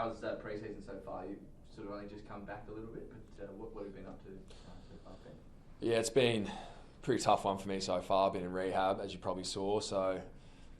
how's pre-season so far? You've sort of only just come back a little bit, but what have you been up to so far, Ben? Yeah, it's been a pretty tough one for me so far. I've been in rehab, as you probably saw, so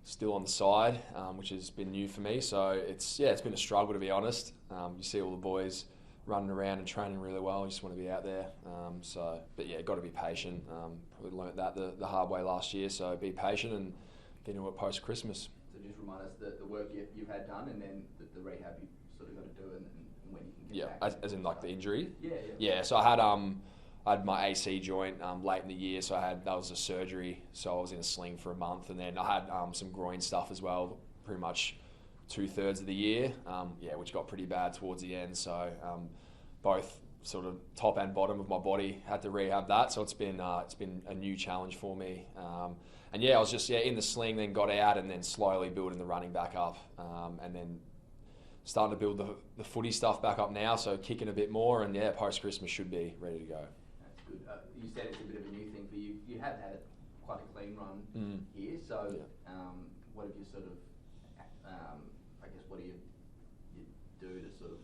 still on the side, which has been new for me. So it's been a struggle, to be honest. You see all the boys running around and training really well. You just want to be out there. But yeah, got to be patient. Probably learnt that the hard way last year. So be patient and get into it post Christmas. So just remind us the work you've had done, and then the rehab you've sort of got to do, and when you can get back. As in like the injury. Yeah. So I had my AC joint late in the year, so that was a surgery. So I was in a sling for a month, and then I had some groin stuff as well, pretty much 2/3 of the year, which got pretty bad towards the end. So both sort of top and bottom of my body had to rehab that. So it's been a new challenge for me. I was just in the sling, then got out, and then slowly building the running back up, and then starting to build the footy stuff back up now. So kicking a bit more, and post Christmas should be ready to go. That's good. You said it's a bit of a new thing for you. You have had quite a clean run here. So what have you sort of? What do you do to sort of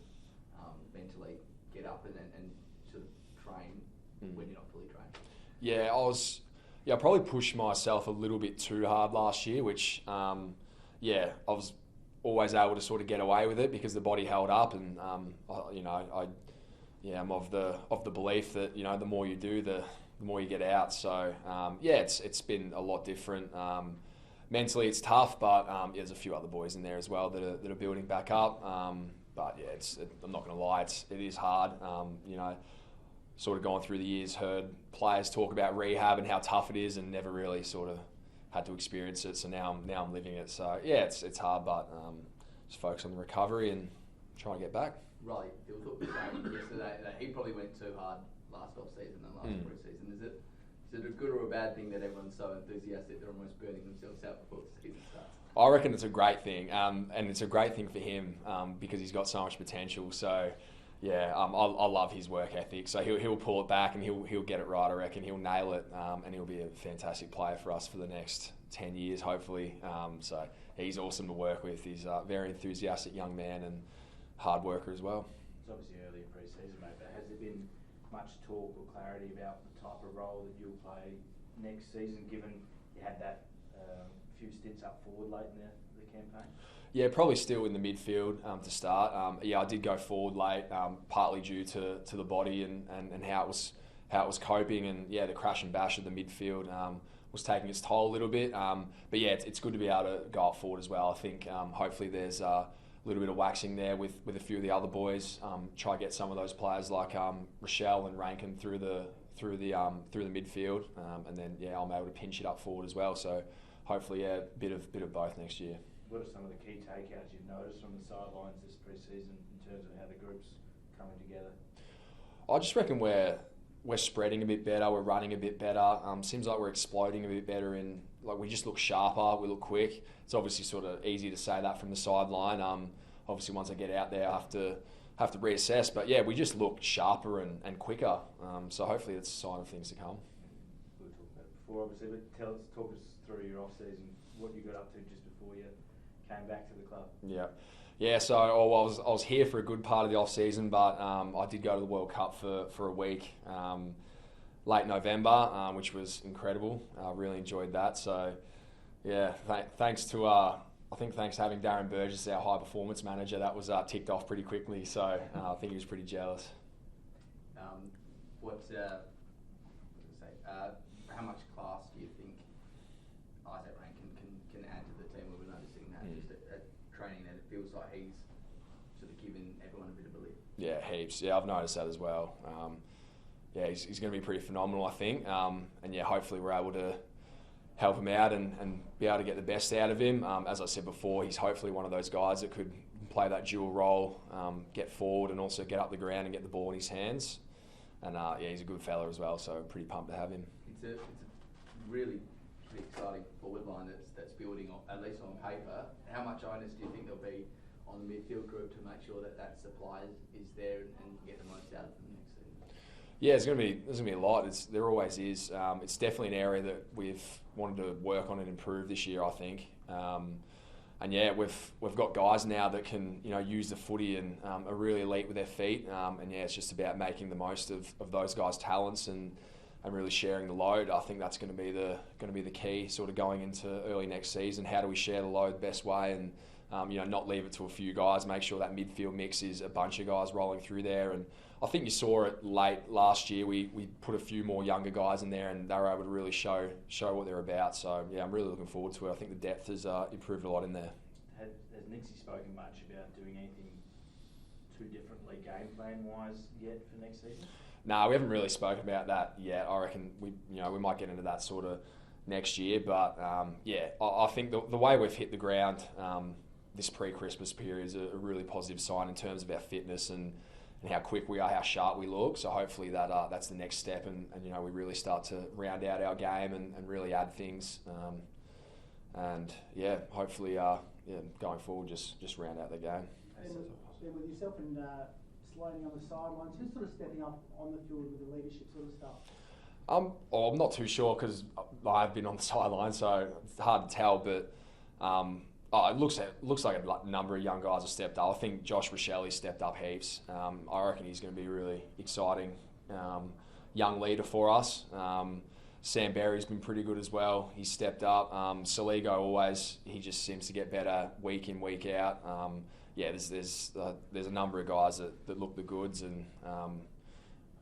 mentally get up and sort of train when you're not fully trained? I probably pushed myself a little bit too hard last year, which I was always able to sort of get away with it because the body held up, and I'm of the belief that the more you do, the more you get out. So it's been a lot different. Mentally, it's tough, but there's a few other boys in there as well that are building back up. I'm not going to lie, it is hard. Sort of gone through the years, heard players talk about rehab and how tough it is, and never really sort of had to experience it. So now I'm living it. So it's hard, but just focus on the recovery and try and get back. Right, Phil talked about yesterday that he probably went too hard last off-season than last pre-season. Is it a good or a bad thing that everyone's so enthusiastic they're almost burning themselves out before the season starts? I reckon it's a great thing, and it's a great thing for him because he's got so much potential. So, I love his work ethic. So he'll pull it back and he'll get it right. I reckon he'll nail it, and he'll be a fantastic player for us for the next 10 years, hopefully. So he's awesome to work with. He's a very enthusiastic young man and hard worker as well. It's obviously early in pre-season, mate, but has there been much talk or clarity about the type of role that you'll play next season, given you had that few stints up forward late in the campaign? Yeah, probably still in the midfield to start. I did go forward late, partly due to the body and how it was coping, and the crash and bash of the midfield was taking its toll a little bit. It's good to be able to go up forward as well. I think hopefully there's a little bit of waxing there with a few of the other boys. Try to get some of those players like Rochelle and Rankin through the midfield, and then I'm able to pinch it up forward as well. So hopefully a bit of both next year. What are some of the key takeouts you've noticed from the sidelines this pre-season in terms of how the group's coming together? I just reckon we're spreading a bit better, we're running a bit better. Seems like we're exploding a bit better, we just look sharper, we look quick. It's obviously sort of easy to say that from the sideline. Obviously once I get out there I have to reassess, but we just look sharper and quicker. So hopefully it's a sign of things to come. We were talking about it before, obviously, but talk us through your off-season, what you got up to just before you came back to the club. So I was here for a good part of the off-season, but I did go to the World Cup for a week late November, which was incredible. I really enjoyed that. So thanks to having Darren Burgess, our high performance manager, that was ticked off pretty quickly. So I think he was pretty jealous. How much class do you think Isaac Rankin can add to the team? We're noticing that just at training, that it feels like he's sort of giving everyone a bit of a lift. Yeah, heaps. Yeah, I've noticed that as well. He's going to be pretty phenomenal, I think. Hopefully we're able to help him out and be able to get the best out of him. As I said before, he's hopefully one of those guys that could play that dual role, get forward and also get up the ground and get the ball in his hands. And he's a good fella as well, so pretty pumped to have him. It's a really pretty exciting forward line that's building, at least on paper. How much onus do you think there'll be on the midfield group to make sure that supply is there and get the most out of them next season? Yeah, there's going to be a lot. There always is. It's definitely an area that we've wanted to work on and improve this year, I think. yeah, we've got guys now that can use the footy and are really elite with their feet. And yeah, it's just about making the most of those guys' talents and really sharing the load. I think that's going to be the key, sort of going into early next season. How do we share the load the best way and not leave it to a few guys? Make sure that midfield mix is a bunch of guys rolling through there. And I think you saw it late last year. We put a few more younger guys in there, and they were able to really show what they're about. So yeah, I'm really looking forward to it. I think the depth has improved a lot in there. Has Nixie spoken much about doing anything too differently game plan wise yet for next season? No, we haven't really spoken about that yet. I reckon we might get into that sort of next year. But I think the way we've hit the ground this pre-Christmas period is a really positive sign in terms of our fitness and how quick we are, how sharp we look. So hopefully that's the next step, and we really start to round out our game and really add things. And yeah, hopefully going forward just round out the game. And with yourself and Sloaney on the sidelines, who's sort of stepping up on the field with the leadership sort of stuff? I'm not too sure because I've been on the sidelines, so it's hard to tell. But it looks like a number of young guys have stepped up. I think Josh Rochelli stepped up heaps. I reckon he's going to be a really exciting young leader for us. Sam Berry's been pretty good as well. He's stepped up. Saligo he just seems to get better week in, week out. There's a number of guys that look the goods, and I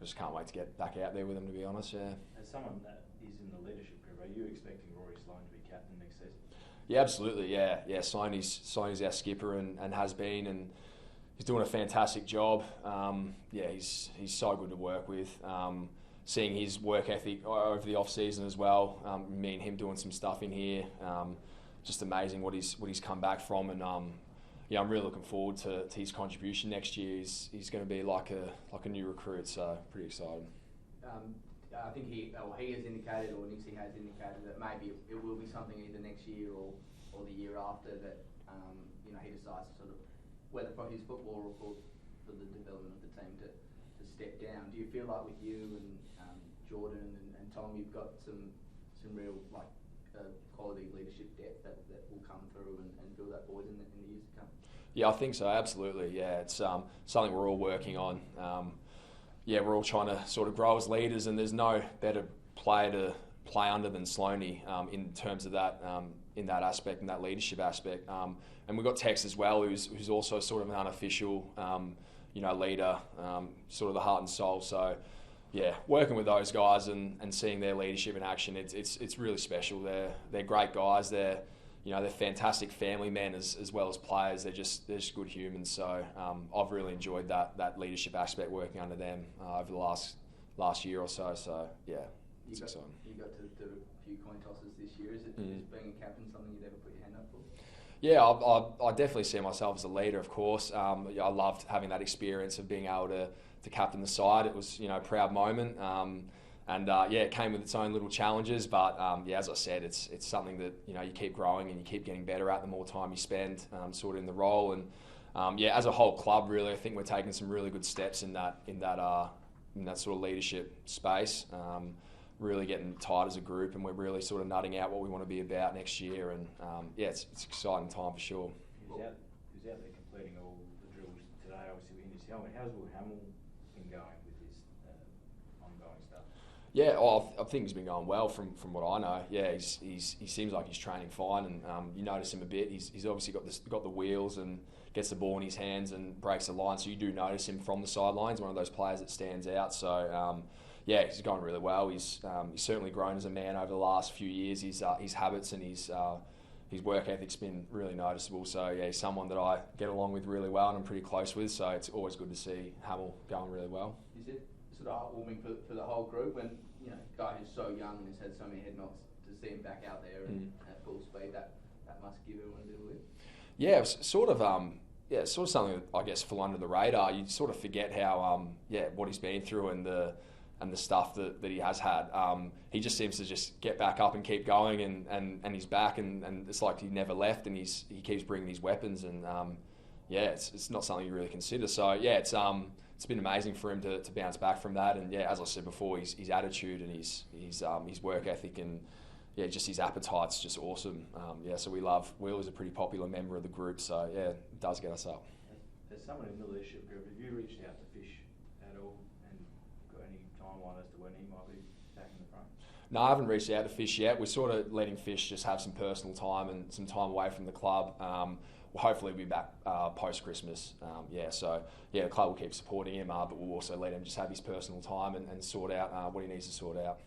just can't wait to get back out there with them, to be honest. Yeah. As someone that is in the leadership group, are you expecting Rory Sloan to be captain next season? Yeah, absolutely. Yeah. Sloaney's our skipper and has been, and he's doing a fantastic job. He's so good to work with. Seeing his work ethic over the off season as well. Me and him doing some stuff in here. Just amazing what he's come back from, and I'm really looking forward to his contribution next year. He's going to be like a new recruit, so pretty excited. I think he has indicated, or Nixie has indicated, that maybe it will be something either next year or the year after that he decides to sort of, whether for his football or for the development of the team to step down. Do you feel like with you and Jordan and Tom, you've got some real quality leadership depth that will come through and fill that void in the years to come? Yeah, I think so. Absolutely. Yeah, it's something we're all working on. We're all trying to sort of grow as leaders, and there's no better player to play under than Sloaney in terms of that, in that aspect, in that leadership aspect. And we've got Tex as well, who's also sort of an unofficial, leader, sort of the heart and soul. So, yeah, working with those guys and seeing their leadership in action, it's really special. They're great guys. They're fantastic family men as well as players. They're just good humans. So I've really enjoyed that leadership aspect working under them over the last year or so. So yeah, it's exciting. You got to do a few coin tosses this year. Is being a captain something you'd ever put your hand up for? Yeah, I definitely see myself as a leader. Of course, I loved having that experience of being able to captain the side. It was a proud moment. It came with its own little challenges, but as I said, it's something that you keep growing and you keep getting better at the more time you spend sort of in the role. And as a whole club, really, I think we're taking some really good steps in that sort of leadership space. Really getting tight as a group, and we're really sort of nutting out what we want to be about next year. And it's an exciting time for sure. Who's out there completing all the drills today? Obviously, in his helmet. How's Will Hamill been going with his ongoing stuff? Yeah, I think he's been going well from what I know. Yeah, he seems like he's training fine, and you notice him a bit. He's obviously got the wheels and gets the ball in his hands and breaks the line, so you do notice him from the sidelines. One of those players that stands out. So he's going really well. He's certainly grown as a man over the last few years. His habits and his work ethic's been really noticeable. So yeah, he's someone that I get along with really well and I'm pretty close with. So it's always good to see Hamill going really well. Is it sort of heartwarming for the whole group when a guy who's so young and has had so many head knocks to see him back out there and at full speed? That must give everyone a little bit. Yeah, it's sort of something that I guess flew under the radar. You sort of forget how what he's been through and the stuff that he has had. He just seems to just get back up and keep going, and he's back, and it's like he never left, and he keeps bringing these weapons, and it's not something you really consider. So it's been amazing for him to bounce back from that, and as I said before, his attitude and his work ethic and yeah, just his appetite's just awesome. So Will is a pretty popular member of the group, so yeah, it does get us up. As someone in the leadership group, have you reached out to Fish at all and got any timeline as to when he might be back in the front? No, I haven't reached out to Fish yet. We're sort of letting Fish just have some personal time and some time away from the club. We'll hopefully be back post-Christmas. The club will keep supporting him, but we'll also let him just have his personal time and sort out what he needs to sort out.